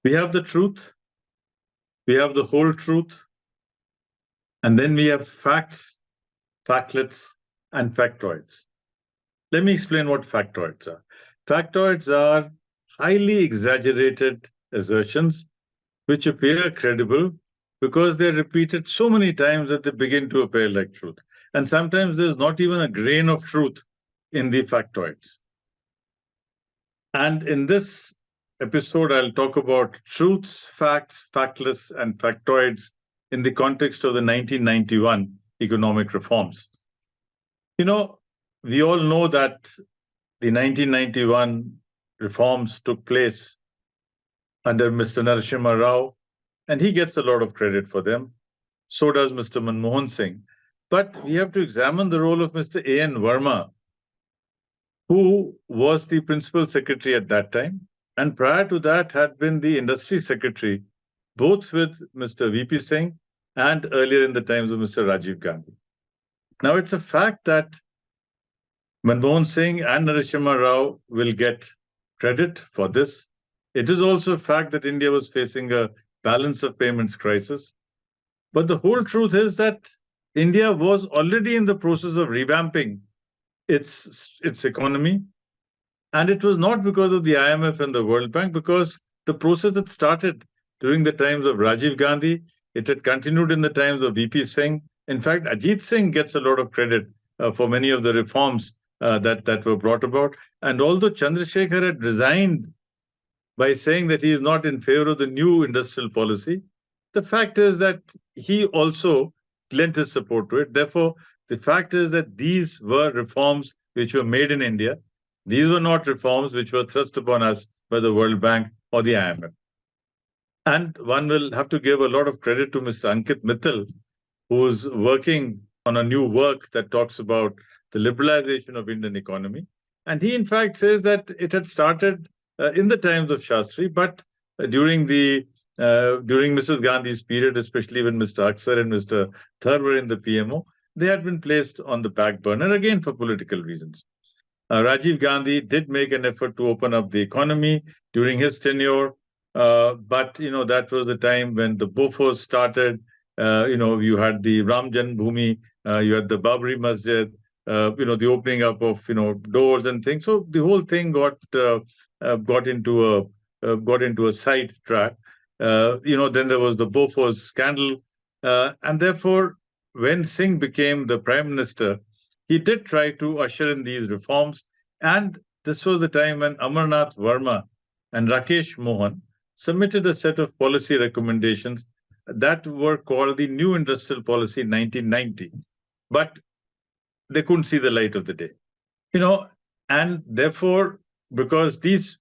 We have the truth, we have the whole truth, and then we have facts, factlets, and factoids. Let me explain what factoids are. Factoids are highly exaggerated assertions which appear credible because they're repeated so many times that they begin to appear like truth. And sometimes there's not even a grain of truth in the factoids. And in this episode, I'll talk about truths, facts, factless, and factoids in the context of the 1991 economic reforms. You know, we all know that the 1991 reforms took place under Mr. Narasimha Rao, and he gets a lot of credit for them. So does Mr. Manmohan Singh. But we have to examine the role of Mr. A.N. Verma, who was the principal secretary at that time, and prior to that had been the industry secretary, both with Mr. V.P. Singh and earlier in the times of Mr. Rajiv Gandhi. Now, it's a fact that Manmohan Singh and Narasimha Rao will get credit for this. It is also a fact that India was facing a balance of payments crisis. But the whole truth is that India was already in the process of revamping its economy. And it was not because of the IMF and the World Bank, because the process had started during the times of Rajiv Gandhi. It had continued in the times of VP Singh. In fact, Ajit Singh gets a lot of credit for many of the reforms that were brought about. And although Chandrasekhar had resigned by saying that he is not in favor of the new industrial policy, the fact is that he also lent his support to it. Therefore, the fact is that these were reforms which were made in India. These were not reforms which were thrust upon us by the World Bank or the IMF. And one will have to give a lot of credit to Mr. Ankit Mittal, who's working on a new work that talks about the liberalization of Indian economy. And he, in fact, says that it had started in the times of Shastri, but during Mrs. Gandhi's period, especially when Mr. Haskar and Mr. Dhar were in the PMO, they had been placed on the back burner again for political reasons. Rajiv Gandhi did make an effort to open up the economy during his tenure, but that was the time when the Bofors started. You had the Ram Janmabhoomi, you had the Babri Masjid, the opening up of doors and things. So the whole thing got into a side track. Then there was the Bofors scandal, and therefore, when Singh became the prime minister, he did try to usher in these reforms. And this was the time when Amarnath Verma and Rakesh Mohan submitted a set of policy recommendations that were called the New Industrial Policy 1990. But they couldn't see the light of the day. And therefore, because these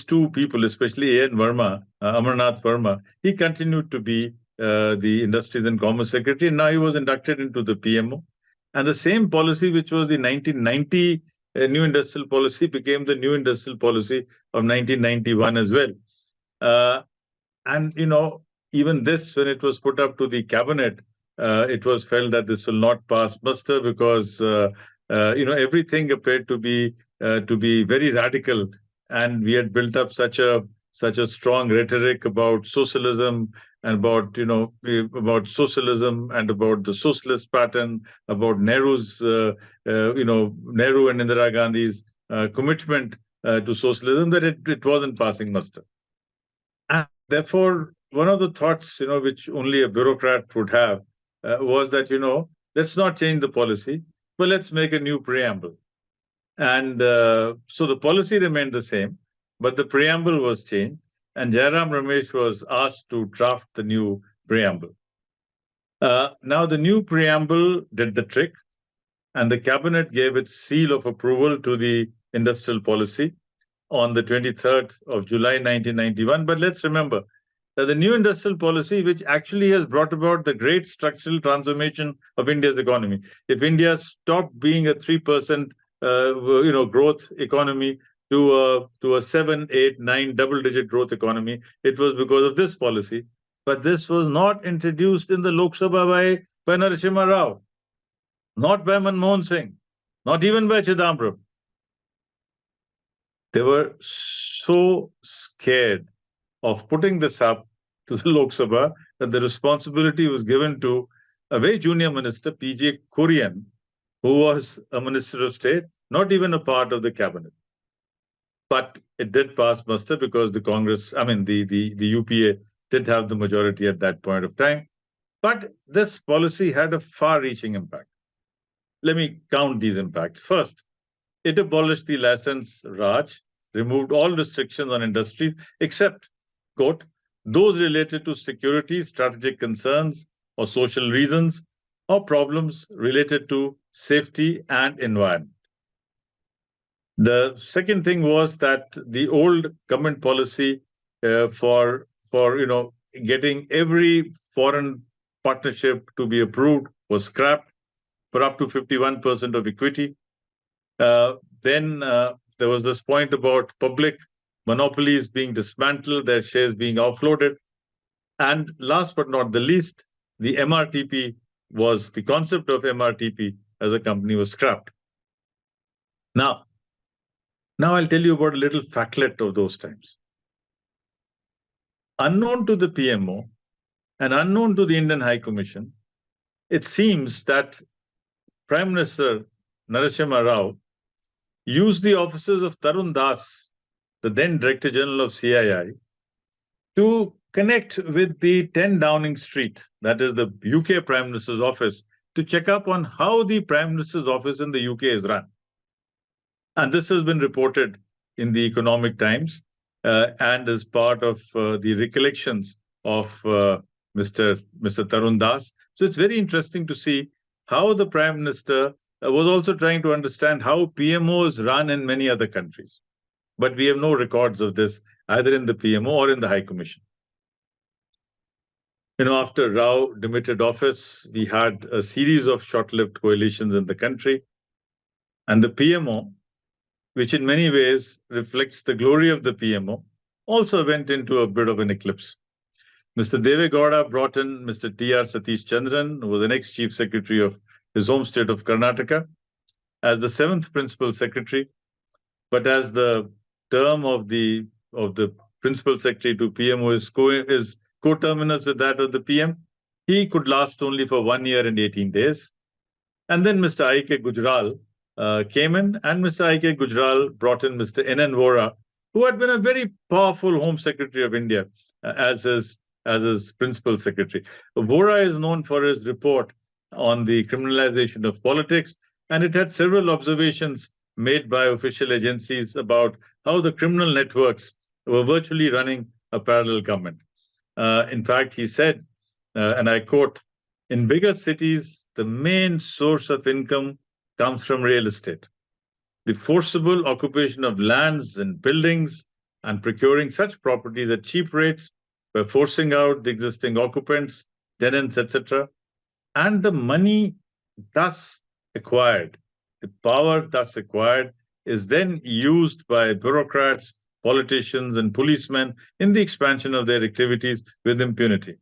two people, especially A.N. Verma, Amarnath Verma, he continued to be the Industries and Commerce Secretary. And now he was inducted into the PMO. And the same policy, which was the 1990 New Industrial Policy, became the New Industrial Policy of 1991 as well. And even this, when it was put up to the cabinet, it was felt that this will not pass muster because everything appeared to be very radical, and we had built up such a strong rhetoric about socialism and about socialism and about the socialist pattern, about Nehru's Nehru and Indira Gandhi's commitment to socialism, that it wasn't passing muster. And therefore, one of the thoughts which only a bureaucrat would have was that let's not change the policy, but let's make a new preamble. And so the policy remained the same, but the preamble was changed, and Jairam Ramesh was asked to draft the new preamble. Now, the new preamble did the trick, and the cabinet gave its seal of approval to the industrial policy on the 23rd of July 1991. But let's remember that the new industrial policy, which actually has brought about the great structural transformation of India's economy. If India stopped being a 3% growth economy to a 7, 8, 9 double-digit growth economy, it was because of this policy. But this was not introduced in the Lok Sabha by Narasimha Rao, not by Manmohan Singh, not even by Chidambaram. They were so scared of putting this up to the Lok Sabha, that the responsibility was given to a very junior minister, P.J. Kurian, who was a minister of state, not even a part of the cabinet. But it did pass muster because the Congress, the UPA did have the majority at that point of time. But this policy had a far-reaching impact. Let me count these impacts. First, it abolished the license Raj, removed all restrictions on industries except, quote, those related to security, strategic concerns, or social reasons, or problems related to safety and environment. The second thing was that the old government policy for getting every foreign partnership to be approved was scrapped for up to 51% of equity. Then there was this point about public monopolies being dismantled, their shares being offloaded. And last but not the least, the concept of MRTP as a company was scrapped. Now I'll tell you about a little factlet of those times. Unknown to the PMO and unknown to the Indian High Commission, it seems that Prime Minister Narasimha Rao used the offices of Tarun Das, the then Director General of CII, to connect with the 10 Downing Street, that is the UK Prime Minister's office, to check up on how the Prime Minister's office in the UK is run. And this has been reported in the Economic Times and as part of the recollections of Mr. Tarun Das. So it's very interesting to see how the Prime Minister was also trying to understand how PMOs run in many other countries. But we have no records of this either in the PMO or in the High Commission. After Rao demitted office, we had a series of short-lived coalitions in the country. And the PMO, which in many ways reflects the glory of the PMO, also went into a bit of an eclipse. Mr. Deve Gowda brought in Mr. T.R. Satish Chandran, who was an ex-chief secretary of his home state of Karnataka, as the 7th principal secretary. But as the term of the principal secretary to PMO is coterminous with that of the PM, he could last only for 1 year and 18 days. And then Mr. I.K. Gujral came in, and Mr. I.K. Gujral brought in Mr. N.N. Vora, who had been a very powerful Home Secretary of India as his principal secretary. Vora is known for his report on the criminalization of politics, and it had several observations made by official agencies about how the criminal networks were virtually running a parallel government. In fact, he said, and I quote, "In bigger cities, the main source of income comes from real estate. The forcible occupation of lands and buildings and procuring such properties at cheap rates by forcing out the existing occupants, tenants, etc. And the money thus acquired, the power thus acquired, is then used by bureaucrats, politicians, and policemen in the expansion of their activities with impunity.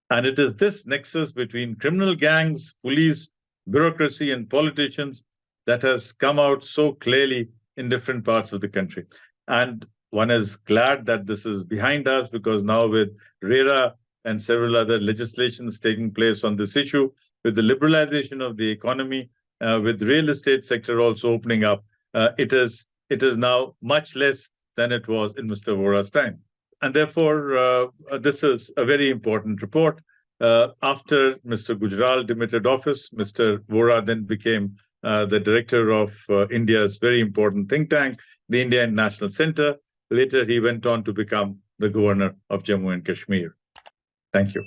And it is this nexus between criminal gangs, police, bureaucracy, and politicians that has come out so clearly in different parts of the country. And one is glad that this is behind us, because now with RERA and several other legislations taking place on this issue, with the liberalization of the economy, with real estate sector also opening up, it is now much less than it was in Mr. Vora's time. And therefore, this is a very important report. After Mr. Gujral demitted office, Mr. Vora then became the director of India's very important think tank, the Indian National Center. Later, he went on to become the governor of Jammu and Kashmir. Thank you.